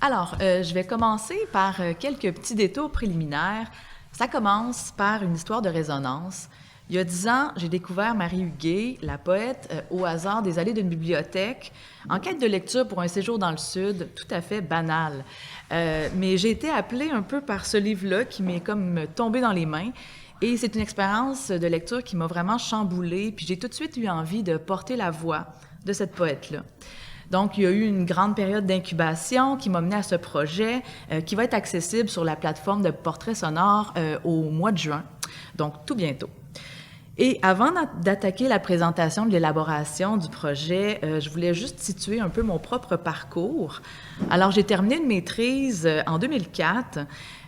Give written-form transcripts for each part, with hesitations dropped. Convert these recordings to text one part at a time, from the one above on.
Alors, je vais commencer par quelques petits détours préliminaires. Ça commence par une histoire de résonance. Il y a 10 ans, j'ai découvert Marie Huguet, la poète, au hasard des allées d'une bibliothèque, en quête de lecture pour un séjour dans le Sud, tout à fait banal. Mais j'ai été appelée un peu par ce livre-là qui m'est comme tombé dans les mains. Et c'est une expérience de lecture qui m'a vraiment chamboulée, puis j'ai tout de suite eu envie de porter la voix de cette poète-là. Donc, il y a eu une grande période d'incubation qui m'a mené à ce projet qui va être accessible sur la plateforme de portrait sonore au mois de juin, donc tout bientôt. Et avant d'attaquer la présentation de l'élaboration du projet, je voulais juste situer un peu mon propre parcours. Alors, j'ai terminé une maîtrise en 2004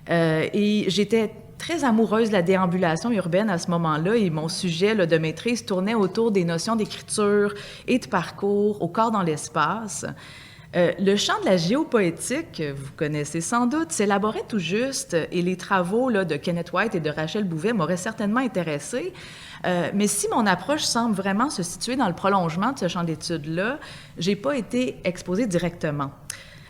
et j'étais très amoureuse de la déambulation urbaine à ce moment-là et mon sujet de maîtrise tournait autour des notions d'écriture et de parcours au corps dans l'espace. Le champ de la géopoétique, vous connaissez sans doute, s'élaborait tout juste et les travaux de Kenneth White et de Rachel Bouvet m'auraient certainement intéressée. Mais si mon approche semble vraiment se situer dans le prolongement de ce champ d'études-là, j'ai pas été exposée directement.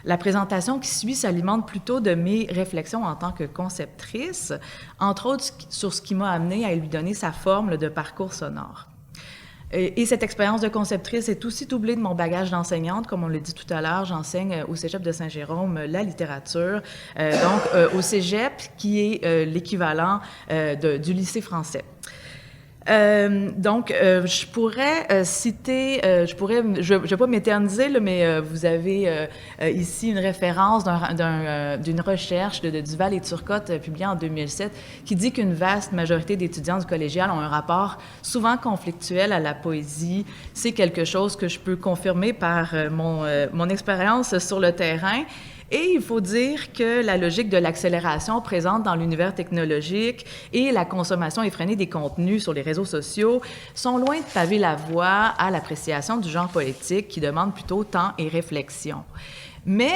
La présentation qui suit s'alimente plutôt de mes réflexions en tant que conceptrice, entre autres sur ce qui m'a amenée à lui donner sa forme de parcours sonore. Et cette expérience de conceptrice est aussi doublée de mon bagage d'enseignante. Comme on l'a dit tout à l'heure, j'enseigne au Cégep de Saint-Jérôme la littérature, au Cégep qui est l'équivalent du lycée français. Je pourrais citer, je vais pas m'éterniser, mais vous avez ici une référence d'une recherche de Duval et Turcotte publiée en 2007 qui dit qu'une vaste majorité d'étudiants du collégial ont un rapport souvent conflictuel à la poésie. C'est quelque chose que je peux confirmer par mon expérience sur le terrain. Et il faut dire que la logique de l'accélération présente dans l'univers technologique et la consommation effrénée des contenus sur les réseaux sociaux sont loin de paver la voie à l'appréciation du genre poétique qui demande plutôt temps et réflexion. Mais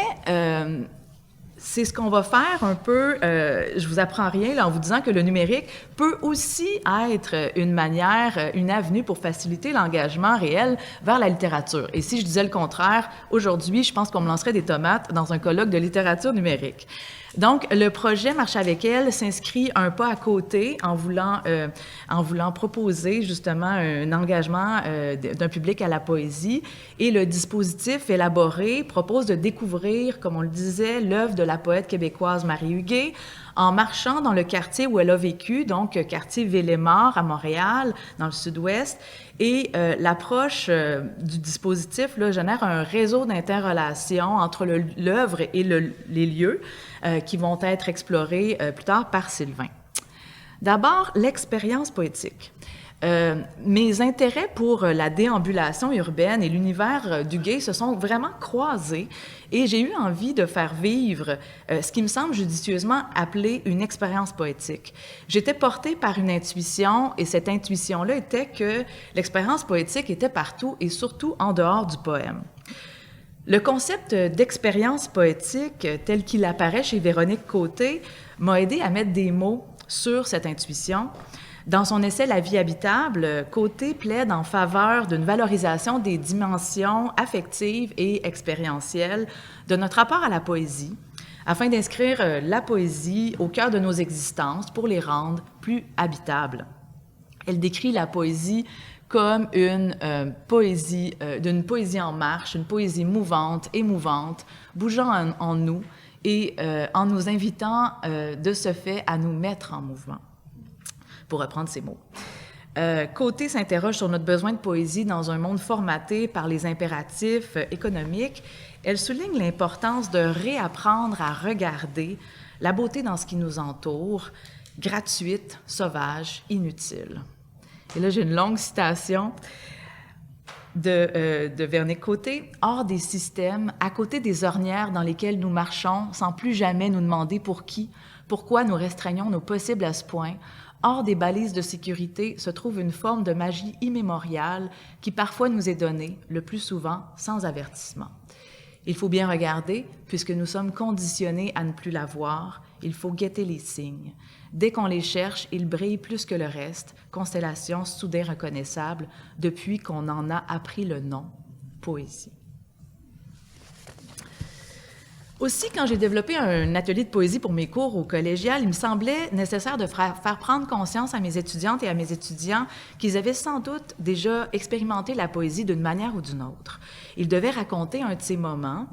c'est ce qu'on va faire un peu, je vous apprends rien là, en vous disant que le numérique peut aussi être une manière, une avenue pour faciliter l'engagement réel vers la littérature. Et si je disais le contraire, aujourd'hui, je pense qu'on me lancerait des tomates dans un colloque de littérature numérique. Donc, le projet Marche avec elle s'inscrit un pas à côté en voulant proposer justement un engagement d'un public à la poésie. Et le dispositif élaboré propose de découvrir, comme on le disait, l'œuvre de la poète québécoise Marie Huguet en marchant dans le quartier où elle a vécu, donc quartier Villemort à Montréal, dans le sud-ouest. Et l'approche du dispositif génère un réseau d'interrelations entre l'œuvre et les lieux qui vont être explorés plus tard par Sylvain. D'abord, l'expérience poétique. Mes intérêts pour la déambulation urbaine et l'univers d'Huguet se sont vraiment croisés et j'ai eu envie de faire vivre ce qui me semble judicieusement appelé une expérience poétique. J'étais portée par une intuition et cette intuition-là était que l'expérience poétique était partout et surtout en dehors du poème. Le concept d'expérience poétique tel qu'il apparaît chez Véronique Côté m'a aidé à mettre des mots sur cette intuition. Dans son essai « La vie habitable », Côté plaide en faveur d'une valorisation des dimensions affectives et expérientielles de notre rapport à la poésie, afin d'inscrire la poésie au cœur de nos existences pour les rendre plus habitables. Elle décrit la poésie comme une poésie en marche, une poésie mouvante, émouvante, bougeant en nous et en nous invitant de ce fait à nous mettre en mouvement, pour reprendre ces mots. Côté s'interroge sur notre besoin de poésie dans un monde formaté par les impératifs économiques. Elle souligne l'importance de réapprendre à regarder la beauté dans ce qui nous entoure, gratuite, sauvage, inutile. Et là, j'ai une longue citation de Véronique Côté. « Hors des systèmes, à côté des ornières dans lesquelles nous marchons, sans plus jamais nous demander pour qui, pourquoi nous restreignons nos possibles à ce point, hors des balises de sécurité se trouve une forme de magie immémoriale qui parfois nous est donnée, le plus souvent sans avertissement. Il faut bien regarder, puisque nous sommes conditionnés à ne plus la voir, il faut guetter les signes. Dès qu'on les cherche, ils brillent plus que le reste, constellation soudain reconnaissable, depuis qu'on en a appris le nom, poésie. » Aussi, quand j'ai développé un atelier de poésie pour mes cours au collégial, il me semblait nécessaire de faire prendre conscience à mes étudiantes et à mes étudiants qu'ils avaient sans doute déjà expérimenté la poésie d'une manière ou d'une autre. Ils devaient raconter un de ces moments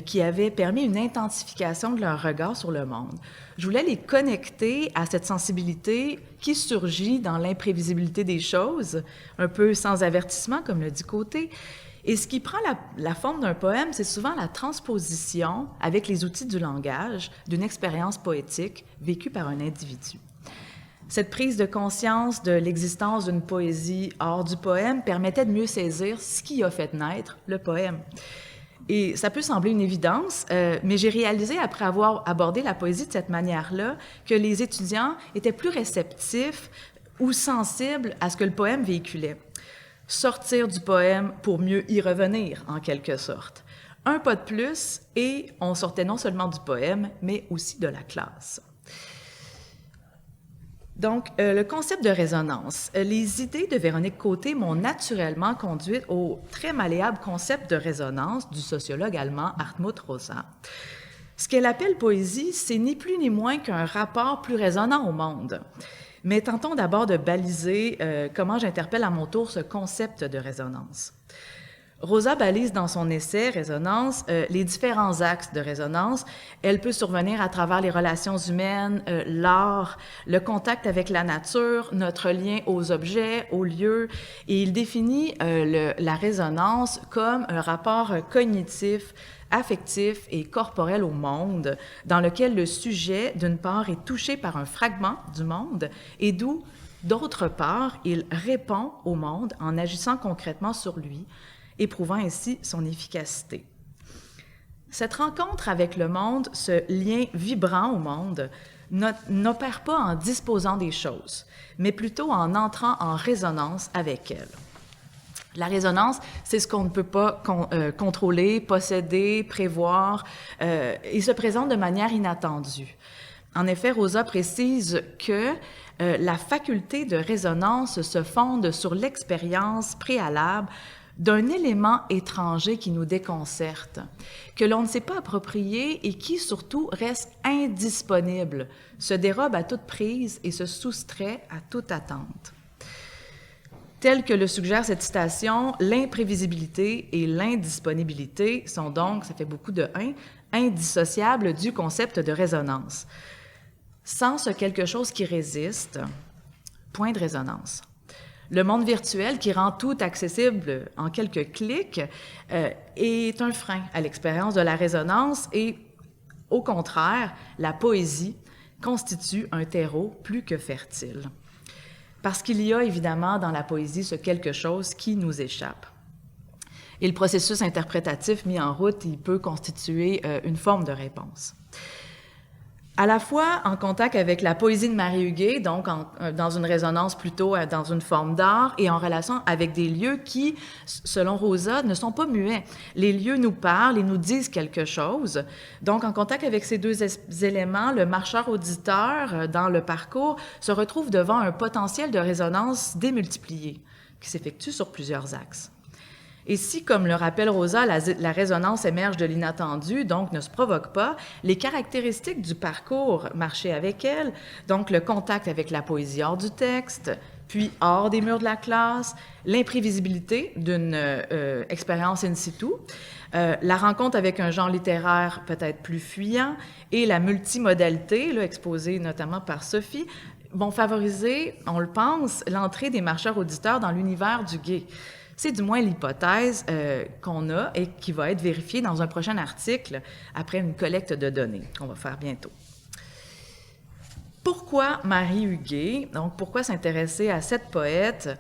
qui avait permis une intensification de leur regard sur le monde. Je voulais les connecter à cette sensibilité qui surgit dans l'imprévisibilité des choses, un peu sans avertissement, comme le dit Côté. Et ce qui prend la forme d'un poème, c'est souvent la transposition, avec les outils du langage, d'une expérience poétique vécue par un individu. Cette prise de conscience de l'existence d'une poésie hors du poème permettait de mieux saisir ce qui a fait naître le poème. Et ça peut sembler une évidence, mais j'ai réalisé, après avoir abordé la poésie de cette manière-là, que les étudiants étaient plus réceptifs ou sensibles à ce que le poème véhiculait. Sortir du poème pour mieux y revenir, en quelque sorte. Un pas de plus, et on sortait non seulement du poème, mais aussi de la classe. Donc, le concept de résonance. Les idées de Véronique Côté m'ont naturellement conduite au très malléable concept de résonance du sociologue allemand Hartmut Rosa. Ce qu'elle appelle poésie, c'est ni plus ni moins qu'un rapport plus résonnant au monde. Mais tentons d'abord de baliser comment j'interpelle à mon tour ce concept de résonance. Rosa balise dans son essai « Résonance » les différents axes de résonance. Elle peut survenir à travers les relations humaines, l'art, le contact avec la nature, notre lien aux objets, aux lieux. Et il définit la résonance comme un rapport cognitif, affectif et corporel au monde, dans lequel le sujet, d'une part, est touché par un fragment du monde et d'où, d'autre part, il répond au monde en agissant concrètement sur lui, éprouvant ainsi son efficacité. Cette rencontre avec le monde, ce lien vibrant au monde, n'opère pas en disposant des choses, mais plutôt en entrant en résonance avec elles. La résonance, c'est ce qu'on ne peut pas contrôler, posséder, prévoir, et se présente de manière inattendue. En effet, Rosa précise que la faculté de résonance se fonde sur l'expérience préalable d'un élément étranger qui nous déconcerte, que l'on ne sait pas approprier et qui, surtout, reste indisponible, se dérobe à toute prise et se soustrait à toute attente. Tel que le suggère cette citation, l'imprévisibilité et l'indisponibilité sont donc, ça fait beaucoup de indissociables du concept de résonance. Sans ce quelque chose qui résiste, point de résonance. Le monde virtuel qui rend tout accessible en quelques clics est un frein à l'expérience de la résonance et, au contraire, la poésie constitue un terreau plus que fertile. Parce qu'il y a évidemment dans la poésie ce quelque chose qui nous échappe. Et le processus interprétatif mis en route, il peut constituer une forme de réponse. À la fois en contact avec la poésie de Marie Huguet, donc dans une résonance plutôt dans une forme d'art, et en relation avec des lieux qui, selon Rosa, ne sont pas muets. Les lieux nous parlent et nous disent quelque chose. Donc, en contact avec ces deux éléments, le marcheur-auditeur, dans le parcours, se retrouve devant un potentiel de résonance démultiplié, qui s'effectue sur plusieurs axes. Et si, comme le rappelle Rosa, la résonance émerge de l'inattendu, donc ne se provoque pas, les caractéristiques du parcours marché avec elle, donc le contact avec la poésie hors du texte, puis hors des murs de la classe, l'imprévisibilité d'une expérience in situ, la rencontre avec un genre littéraire peut-être plus fuyant et la multimodalité, là, exposée notamment par Sophie, vont favoriser, on le pense, l'entrée des marcheurs-auditeurs dans l'univers du gay. C'est du moins l'hypothèse qu'on a et qui va être vérifiée dans un prochain article après une collecte de données qu'on va faire bientôt. Pourquoi Marie Huguet? Donc, pourquoi s'intéresser à cette poète?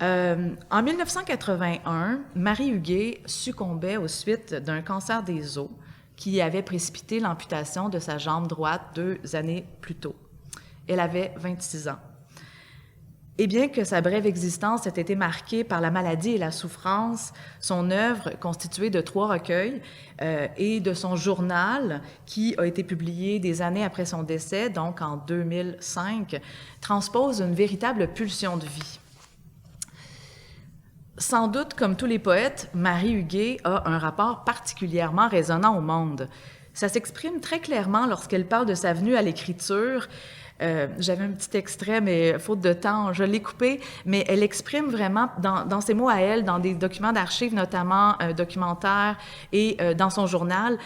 En 1981, Marie Huguet succombait aux suites d'un cancer des os qui avait précipité l'amputation de sa jambe droite 2 années plus tôt. Elle avait 26 ans. Et bien que sa brève existence ait été marquée par la maladie et la souffrance, son œuvre, constituée de 3 recueils, et de son journal, qui a été publié des années après son décès, donc en 2005, transpose une véritable pulsion de vie. Sans doute, comme tous les poètes, Marie Huguet a un rapport particulièrement résonnant au monde. Ça s'exprime très clairement lorsqu'elle parle de sa venue à l'écriture. J'avais un petit extrait, mais faute de temps, je l'ai coupé, mais elle exprime vraiment, dans ses mots à elle, dans des documents d'archives, notamment documentaires, et dans son journal,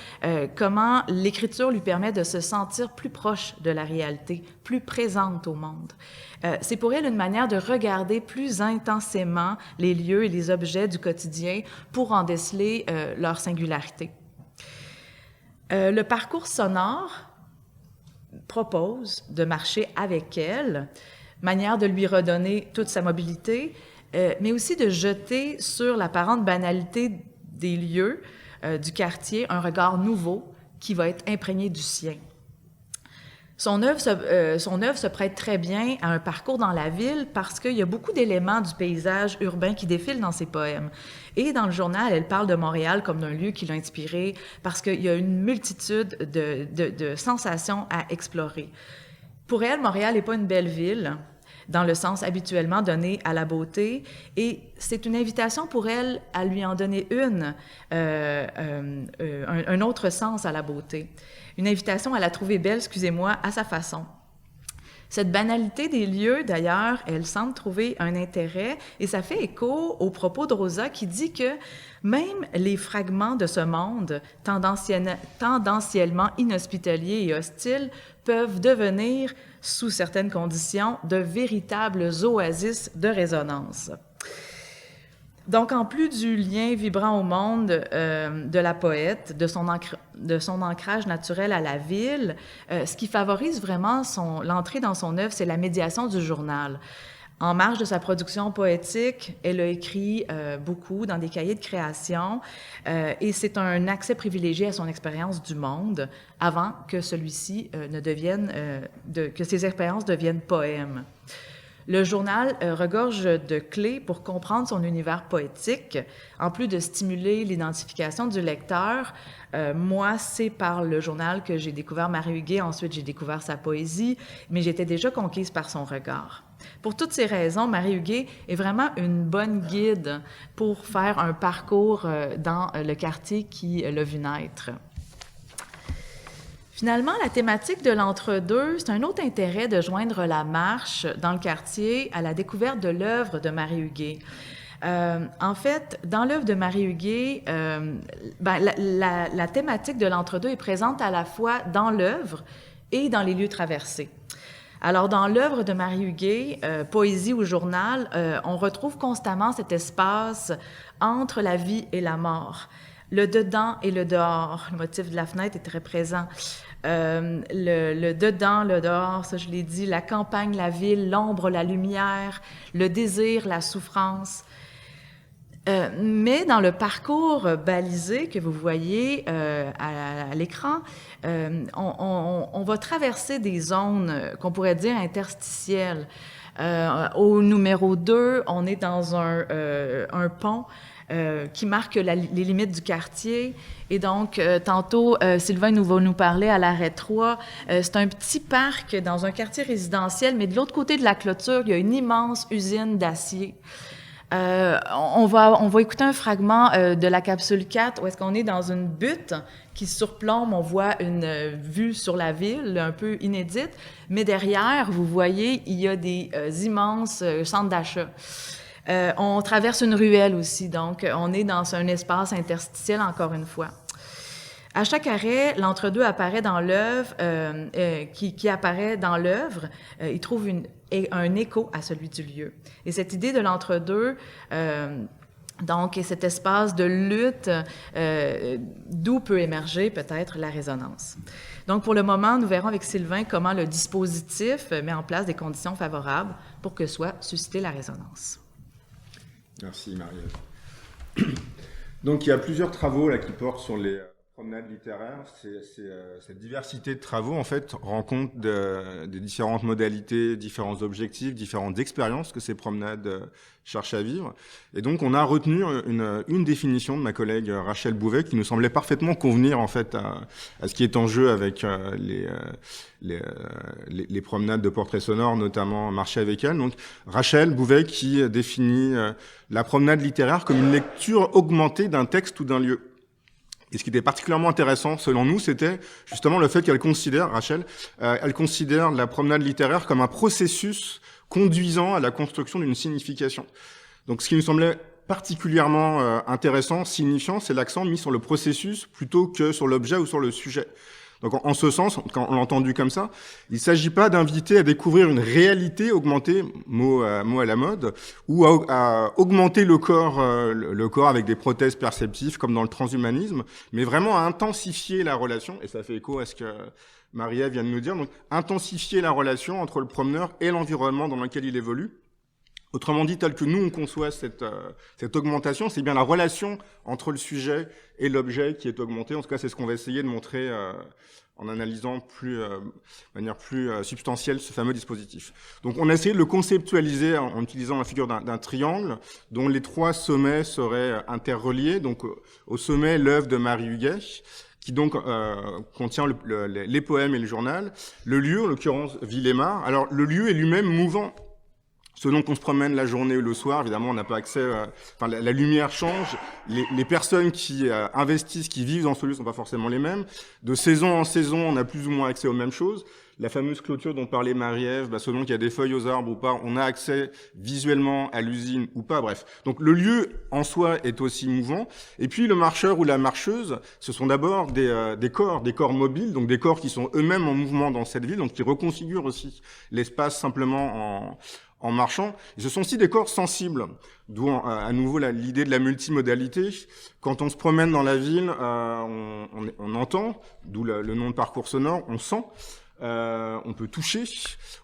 comment l'écriture lui permet de se sentir plus proche de la réalité, plus présente au monde. C'est pour elle une manière de regarder plus intensément les lieux et les objets du quotidien pour en déceler leur singularité. Le parcours sonore propose de marcher avec elle, manière de lui redonner toute sa mobilité, mais aussi de jeter sur l'apparente banalité des lieux du quartier un regard nouveau qui va être imprégné du sien. Son œuvre se prête très bien à un parcours dans la ville parce qu'il y a beaucoup d'éléments du paysage urbain qui défilent dans ses poèmes. Et dans le journal, elle parle de Montréal comme d'un lieu qui l'a inspirée parce qu'il y a une multitude de sensations à explorer. Pour elle, Montréal n'est pas une belle ville, dans le sens habituellement donné à la beauté, et c'est une invitation pour elle à lui en donner un autre sens à la beauté. Une invitation à la trouver belle, excusez-moi, à sa façon. Cette banalité des lieux, d'ailleurs, elle semble trouver un intérêt, et ça fait écho aux propos de Rosa qui dit que même les fragments de ce monde tendanciellement inhospitaliers et hostiles peuvent devenir, sous certaines conditions, de véritables oasis de résonance. Donc, en plus du lien vibrant au monde de la poète, de son ancrage naturel à la ville, ce qui favorise vraiment l'entrée dans son œuvre, c'est la médiation du journal. En marge de sa production poétique, elle a écrit beaucoup dans des cahiers de création et c'est un accès privilégié à son expérience du monde avant que celui-ci que ses expériences deviennent poèmes. Le journal regorge de clés pour comprendre son univers poétique. En plus de stimuler l'identification du lecteur, moi, c'est par le journal que j'ai découvert Marie Huguet. Ensuite, j'ai découvert sa poésie, mais j'étais déjà conquise par son regard. Pour toutes ces raisons, Marie Huguet est vraiment une bonne guide pour faire un parcours dans le quartier qui l'a vu naître. Finalement, la thématique de l'entre-deux, c'est un autre intérêt de joindre la marche dans le quartier à la découverte de l'œuvre de Marie Huguet. En fait, dans l'œuvre de Marie Huguet, la thématique de l'entre-deux est présente à la fois dans l'œuvre et dans les lieux traversés. Alors, dans l'œuvre de Marie Huguet, Poésie ou journal, on retrouve constamment cet espace entre la vie et la mort. Le dedans et le dehors, le motif de la fenêtre est très présent. Le dedans, le dehors, ça je l'ai dit, la campagne, la ville, l'ombre, la lumière, le désir, la souffrance. Mais dans le parcours balisé que vous voyez à l'écran, on va traverser des zones qu'on pourrait dire interstitielles. Au numéro 2, on est dans un pont qui marque les limites du quartier. Et donc, tantôt, Sylvain va nous parler à l'arrêt 3. C'est un petit parc dans un quartier résidentiel, mais de l'autre côté de la clôture, il y a une immense usine d'acier. On va écouter un fragment de la capsule 4 où est-ce qu'on est dans une butte qui surplombe, on voit une vue sur la ville un peu inédite, mais derrière, vous voyez, il y a des immenses centres d'achat. On traverse une ruelle aussi, donc on est dans un espace interstitiel encore une fois. À chaque arrêt, l'entre-deux apparaît dans l'œuvre, qui apparaît dans l'œuvre, il trouve un écho à celui du lieu. Et cette idée de l'entre-deux, donc, est cet espace de lutte d'où peut émerger peut-être la résonance. Donc, pour le moment, nous verrons avec Sylvain comment le dispositif met en place des conditions favorables pour que soit suscitée la résonance. Merci Marie-Ève. Donc il y a plusieurs travaux là qui portent sur les promenades littéraires. Cette diversité de travaux en fait rend compte des différentes modalités, différents objectifs, différentes expériences que ces promenades cherchent à vivre. Et donc on a retenu une définition de ma collègue Rachel Bouvet qui nous semblait parfaitement convenir en fait à ce qui est en jeu avec les promenades de portraits sonores, notamment Marcher avec elle. Donc Rachel Bouvet qui définit la promenade littéraire comme une lecture augmentée d'un texte ou d'un lieu. Et ce qui était particulièrement intéressant, selon nous, c'était justement le fait qu'elle considère, Rachel, elle considère la promenade littéraire comme un processus conduisant à la construction d'une signification. Donc ce qui nous semblait particulièrement intéressant, signifiant, c'est l'accent mis sur le processus plutôt que sur l'objet ou sur le sujet. Donc en ce sens, quand on l'a entendu comme ça, il ne s'agit pas d'inviter à découvrir une réalité augmentée, mot à la mode, ou à augmenter le corps avec des prothèses perceptives comme dans le transhumanisme, mais vraiment à intensifier la relation, et ça fait écho à ce que Marie-Ève vient de nous dire, donc intensifier la relation entre le promeneur et l'environnement dans lequel il évolue. Autrement dit, tel que nous, on conçoit cette augmentation, c'est bien la relation entre le sujet et l'objet qui est augmentée. En tout cas, c'est ce qu'on va essayer de montrer en analysant de manière plus substantielle ce fameux dispositif. Donc, on a essayé de le conceptualiser en utilisant la figure d'un triangle dont les 3 sommets seraient interreliés. Donc, au sommet, l'œuvre de Marie Huguet, qui donc contient les poèmes et le journal. Le lieu, en l'occurrence, Villemar. Alors, le lieu est lui-même mouvant. Selon qu'on se promène la journée ou le soir, évidemment, on n'a pas accès... la lumière change. Les personnes qui investissent, qui vivent dans ce lieu, ne sont pas forcément les mêmes. De saison en saison, on a plus ou moins accès aux mêmes choses. La fameuse clôture dont parlait Marie-Ève, selon qu'il y a des feuilles aux arbres ou pas, on a accès visuellement à l'usine ou pas, bref. Donc le lieu en soi est aussi mouvant. Et puis le marcheur ou la marcheuse, ce sont d'abord des corps mobiles, donc des corps qui sont eux-mêmes en mouvement dans cette ville, donc qui reconfigurent aussi l'espace simplement en marchant. Et ce sont aussi des corps sensibles, d'où à nouveau l'idée de la multimodalité. Quand on se promène dans la ville, on entend, d'où le nom de parcours sonore, on sent, on peut toucher,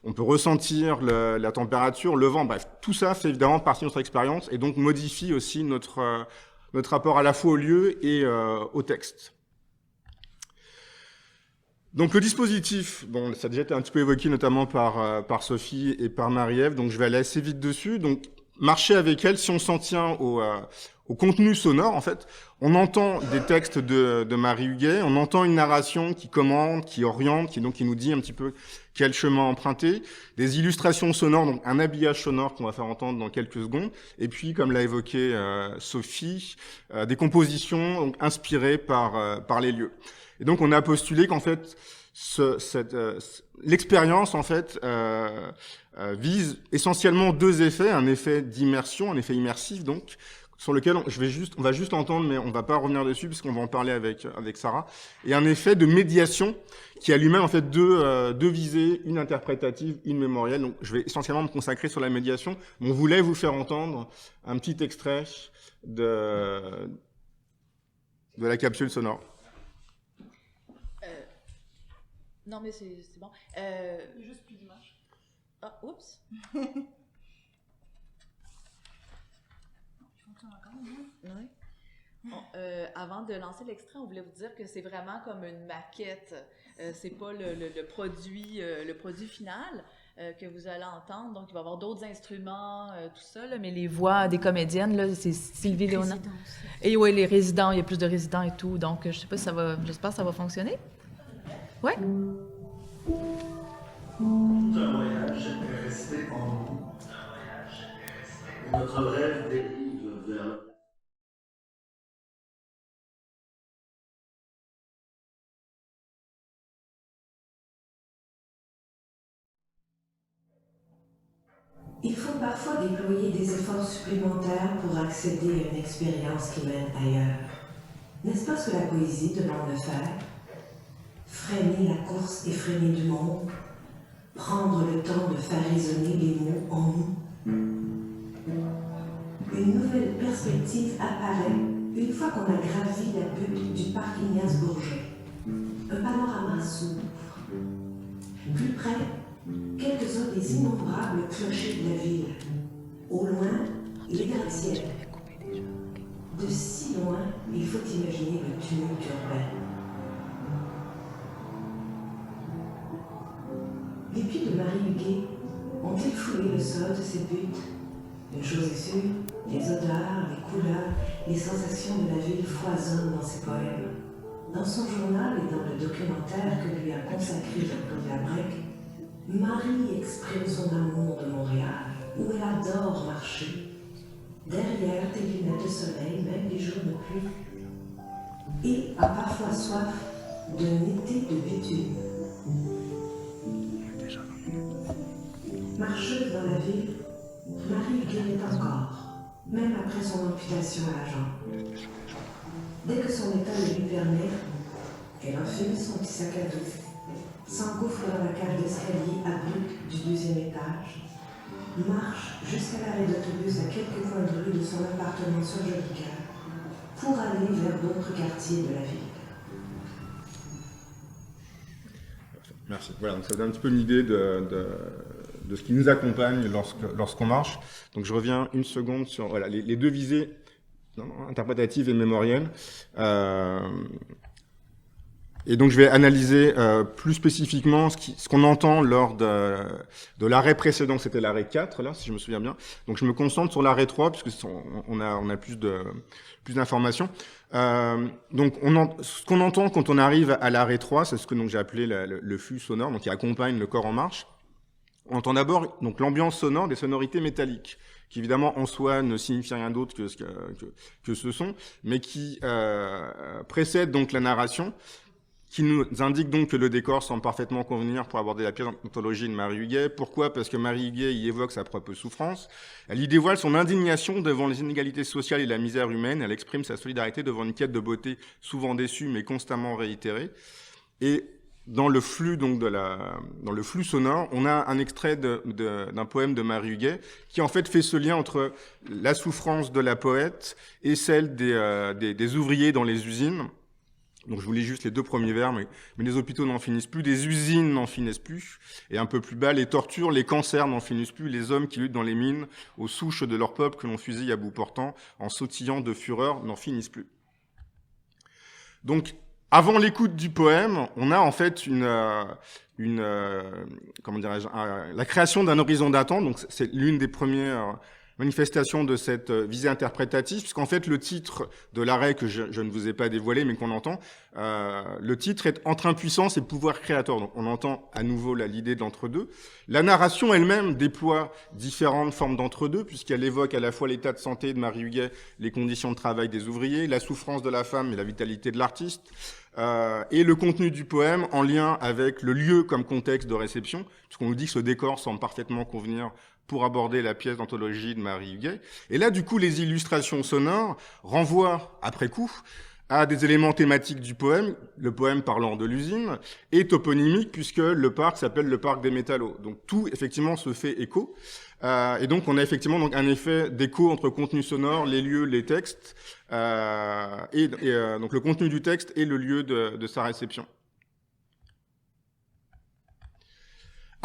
on peut ressentir la température, le vent, bref, tout ça fait évidemment partie de notre expérience et donc modifie aussi notre rapport à la fois au lieu et au texte. Donc le dispositif, bon, ça a déjà été un petit peu évoqué notamment par Sophie et par Marie-Ève, donc je vais aller assez vite dessus. Donc marcher avec elle, si on s'en tient au contenu sonore, en fait, on entend des textes de Marie Huguet, on entend une narration qui commande, qui oriente, qui nous dit un petit peu quel chemin emprunter, des illustrations sonores, donc un habillage sonore qu'on va faire entendre dans quelques secondes, et puis, comme l'a évoqué Sophie, des compositions donc, inspirées par les lieux. Et donc, on a postulé qu'en fait, l'expérience, en fait, vise essentiellement 2 effets, un effet d'immersion, un effet immersif, donc, sur lequel on va juste entendre, mais on va pas revenir dessus, puisqu'on va en parler avec Sarah, et un effet de médiation, qui a lui-même, en fait, deux visées, une interprétative, une mémorielle. Donc, je vais essentiellement me consacrer sur la médiation, mais on voulait vous faire entendre un petit extrait de la capsule sonore. Non, mais c'est bon. Juste plus d'image. Ah, oups. Oui. Bon, avant de lancer l'extrait, on voulait vous dire que c'est vraiment comme une maquette. C'est pas le produit final que vous allez entendre. Donc, il va y avoir d'autres instruments, tout ça, là, mais les voix des comédiennes, là, c'est Sylvie Léonard. Et oui, les résidents, il y a plus de résidents et tout. Donc, je sais pas si j'espère que ça va fonctionner. Ouais. Tout un voyage est resté en nous. Notre rêve dérive vers... Il faut parfois déployer des efforts supplémentaires pour accéder à une expérience qui mène ailleurs. N'est-ce pas ce que la poésie demande de faire? Freiner la course effrénée du monde, prendre le temps de faire résonner les mots en nous. Une nouvelle perspective apparaît une fois qu'on a gravi la butte du parc Ignace Bourget. Un panorama s'ouvre. Plus près, quelques-uns des innombrables clochers de la ville. Au loin, les gratte-ciels. De si loin, il faut imaginer le tumulte urbain. Les pieds de Marie Huguet ont-ils foulé le sol de cette butte? Une chose est sûre, les odeurs, les couleurs, les sensations de la ville foisonnent dans ses poèmes. Dans son journal et dans le documentaire que lui a consacré Jean-Claude Labrec, Marie exprime son amour de Montréal, où elle adore marcher, derrière des lunettes de soleil, même les jours de pluie. et a parfois soif d'un été de bitume. Marcheuse dans la ville, Marie guérit encore, même après son amputation à la jambe. Dès que son état le lui permet, elle enfile son petit sac à dos, s'engouffre dans la cage d'escalier abrupte du 2e étage, marche jusqu'à l'arrêt d'autobus à quelques coins de rue de son appartement sur Jolicoeur pour aller vers d'autres quartiers de la ville. Merci. Voilà, donc ça donne un petit peu une idée de ce qui nous accompagne lorsqu'on marche. Donc je reviens une seconde sur voilà, les deux visées interprétatives et mémorielles. Et donc je vais analyser plus spécifiquement ce qu'on entend lors de l'arrêt précédent, c'était l'arrêt 4, là, si je me souviens bien. Donc je me concentre sur l'arrêt 3, puisque on a plus d'informations. Donc ce qu'on entend quand on arrive à l'arrêt 3, c'est ce que donc j'ai appelé le flux sonore, donc qui accompagne le corps en marche. On entend d'abord donc l'ambiance sonore des sonorités métalliques, qui évidemment en soi ne signifie rien d'autre que ce son, mais qui précède donc la narration, qui nous indique donc que le décor semble parfaitement convenir pour aborder la pièce d'anthologie de Marie Huguet. Pourquoi ? Parce que Marie Huguet y évoque sa propre souffrance. Elle y dévoile son indignation devant les inégalités sociales et la misère humaine. Elle exprime sa solidarité devant une quête de beauté souvent déçue mais constamment réitérée. Et dans le flux donc dans le flux sonore, on a un extrait d'un poème de Marie Huguet qui en fait fait ce lien entre la souffrance de la poète et celle des ouvriers dans les usines. Donc je vous lis juste les deux premiers vers, mais les hôpitaux n'en finissent plus, des usines n'en finissent plus, et un peu plus bas, les tortures, les cancers n'en finissent plus, les hommes qui luttent dans les mines, aux souches de leur peuple que l'on fusille à bout portant, en sautillant de fureur, n'en finissent plus. Donc, avant l'écoute du poème, on a en fait la création d'un horizon d'attente, donc c'est l'une des premières manifestation de cette visée interprétative, puisqu'en fait le titre de l'arrêt que je ne vous ai pas dévoilé mais qu'on entend, le titre est Entre impuissance et pouvoir créateur. Donc on entend à nouveau l'idée de l'entre-deux. La narration elle-même déploie différentes formes d'entre-deux, puisqu'elle évoque à la fois l'état de santé de Marie Huguet, les conditions de travail des ouvriers, la souffrance de la femme et la vitalité de l'artiste, et le contenu du poème en lien avec le lieu comme contexte de réception, puisqu'on nous dit que ce décor semble parfaitement convenir pour aborder la pièce d'anthologie de Marie Huguet. Et là, du coup, les illustrations sonores renvoient, après coup, à des éléments thématiques du poème, le poème parlant de l'usine, et toponymique, puisque le parc s'appelle le parc des Métallos. Donc tout, effectivement, se fait écho. Et donc, on a effectivement donc, un effet d'écho entre contenu sonore, les lieux, les textes, donc le contenu du texte et le lieu de sa réception.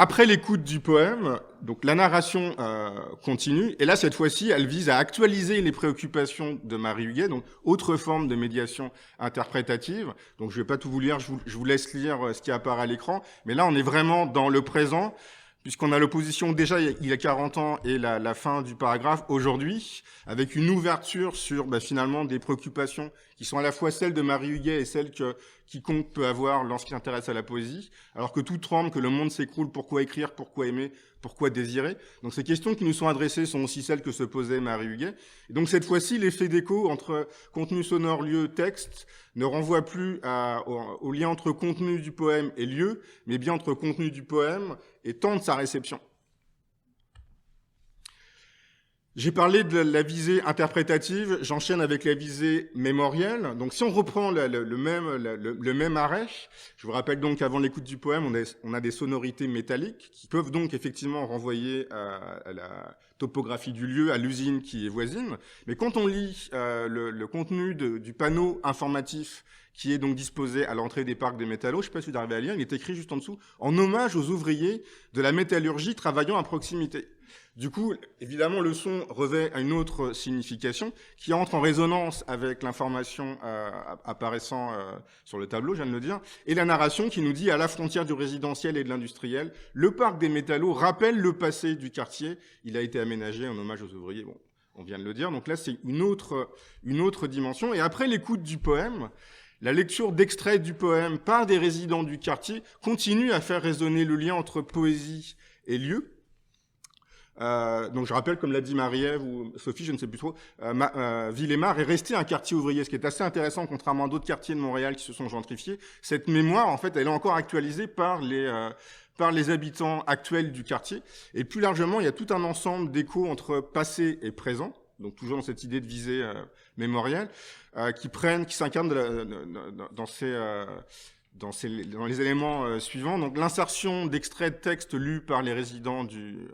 Après l'écoute du poème, donc la narration continue, et là cette fois-ci, elle vise à actualiser les préoccupations de Marie Huguet, donc autre forme de médiation interprétative. Donc je vais pas tout vous lire, je vous laisse lire ce qui apparaît à l'écran, mais là on est vraiment dans le présent, puisqu'on a l'opposition déjà il y a 40 ans et la fin du paragraphe aujourd'hui, avec une ouverture sur finalement des préoccupations qui sont à la fois celles de Marie Huguet et celles que quiconque peut avoir lorsqu'il s'intéresse à la poésie, alors que tout tremble, que le monde s'écroule, pourquoi écrire, pourquoi aimer, pourquoi désirer. Donc ces questions qui nous sont adressées sont aussi celles que se posait Marie Huguet. Et donc cette fois-ci, l'effet d'écho entre contenu sonore, lieu, texte ne renvoie plus au lien entre contenu du poème et lieu, mais bien entre contenu du poème et temps de sa réception. J'ai parlé de la visée interprétative, j'enchaîne avec la visée mémorielle. Donc si on reprend le même arrêt, je vous rappelle donc qu'avant l'écoute du poème, on a des sonorités métalliques qui peuvent donc effectivement renvoyer à la topographie du lieu, à l'usine qui est voisine. Mais quand on lit le contenu du panneau informatif qui est donc disposé à l'entrée des parcs des Métallos, je ne sais pas si vous arrivez à lire, il est écrit juste en dessous, en hommage aux ouvriers de la métallurgie travaillant à proximité. Du coup, évidemment, le son revêt à une autre signification qui entre en résonance avec l'information apparaissant sur le tableau, je viens de le dire, et la narration qui nous dit à la frontière du résidentiel et de l'industriel, le parc des Métallos rappelle le passé du quartier, il a été aménagé en hommage aux ouvriers. Bon, on vient de le dire, donc là c'est une autre dimension. Et après l'écoute du poème, la lecture d'extraits du poème par des résidents du quartier continue à faire résonner le lien entre poésie et lieu. Donc je rappelle, comme l'a dit Marie-Ève ou Sophie, je ne sais plus trop, Ville-et-Mar est resté un quartier ouvrier, ce qui est assez intéressant, contrairement à d'autres quartiers de Montréal qui se sont gentrifiés. Cette mémoire, en fait, elle est encore actualisée par les habitants actuels du quartier. Et plus largement, il y a tout un ensemble d'échos entre passé et présent, donc toujours dans cette idée de visée mémorielle, qui s'incarnent dans les éléments suivants. Donc l'insertion d'extraits de textes lus par les résidents du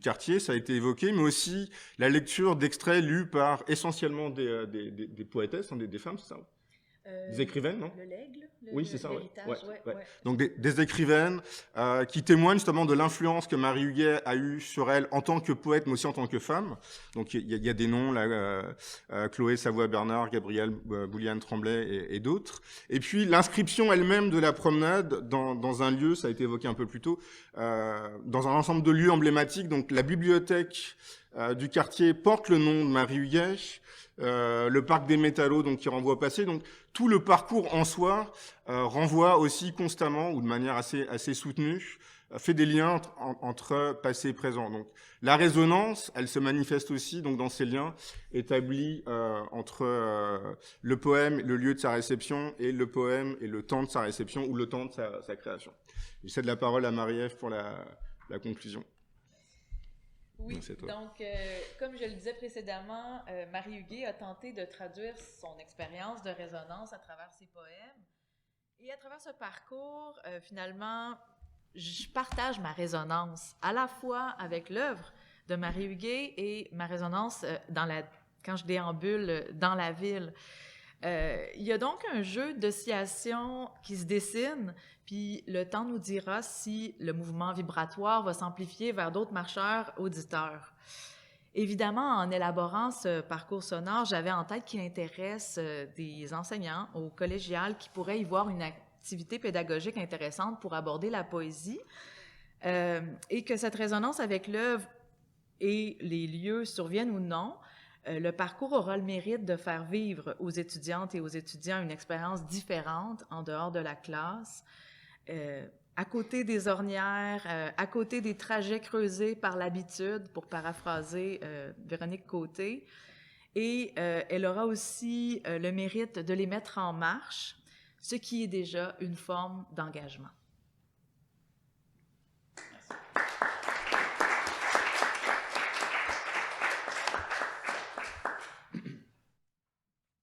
quartier, ça a été évoqué, mais aussi la lecture d'extraits lus par essentiellement des poétesses, des femmes, c'est ça? Des écrivaines, non? Le l'aigle, Oui, c'est ça, ouais. ouais. Donc des écrivaines qui témoignent justement de l'influence que Marie Huguet a eue sur elle en tant que poète, mais aussi en tant que femme. Donc il y a des noms là, Chloé Savoie-Bernard, Gabrielle Bouliane-Tremblay et d'autres. Et puis l'inscription elle-même de la promenade dans un lieu, ça a été évoqué un peu plus tôt, dans un ensemble de lieux emblématiques. Donc la bibliothèque du quartier porte le nom de Marie Huguet. Le parc des Métallos, donc qui renvoie au passé, donc tout le parcours en soi renvoie aussi constamment ou de manière assez soutenue, fait des liens entre passé et présent. Donc la résonance, elle se manifeste aussi donc dans ces liens établis entre le poème, le lieu de sa réception, et le poème et le temps de sa réception ou le temps de sa création. Je cède la parole à Marie-Ève pour la conclusion. Oui, donc, comme je le disais précédemment, Marie Huguet a tenté de traduire son expérience de résonance à travers ses poèmes. Et à travers ce parcours, finalement, je partage ma résonance à la fois avec l'œuvre de Marie Huguet et ma résonance quand je déambule dans la ville. Il y a donc un jeu d'oscillation qui se dessine, puis le temps nous dira si le mouvement vibratoire va s'amplifier vers d'autres marcheurs auditeurs. Évidemment, en élaborant ce parcours sonore, j'avais en tête qu'il intéresse des enseignants au collégial qui pourraient y voir une activité pédagogique intéressante pour aborder la poésie, et que cette résonance avec l'œuvre et les lieux surviennent ou non. Le parcours aura le mérite de faire vivre aux étudiantes et aux étudiants une expérience différente en dehors de la classe, à côté des ornières, à côté des trajets creusés par l'habitude, pour paraphraser Véronique Côté. Et elle aura aussi le mérite de les mettre en marche, ce qui est déjà une forme d'engagement.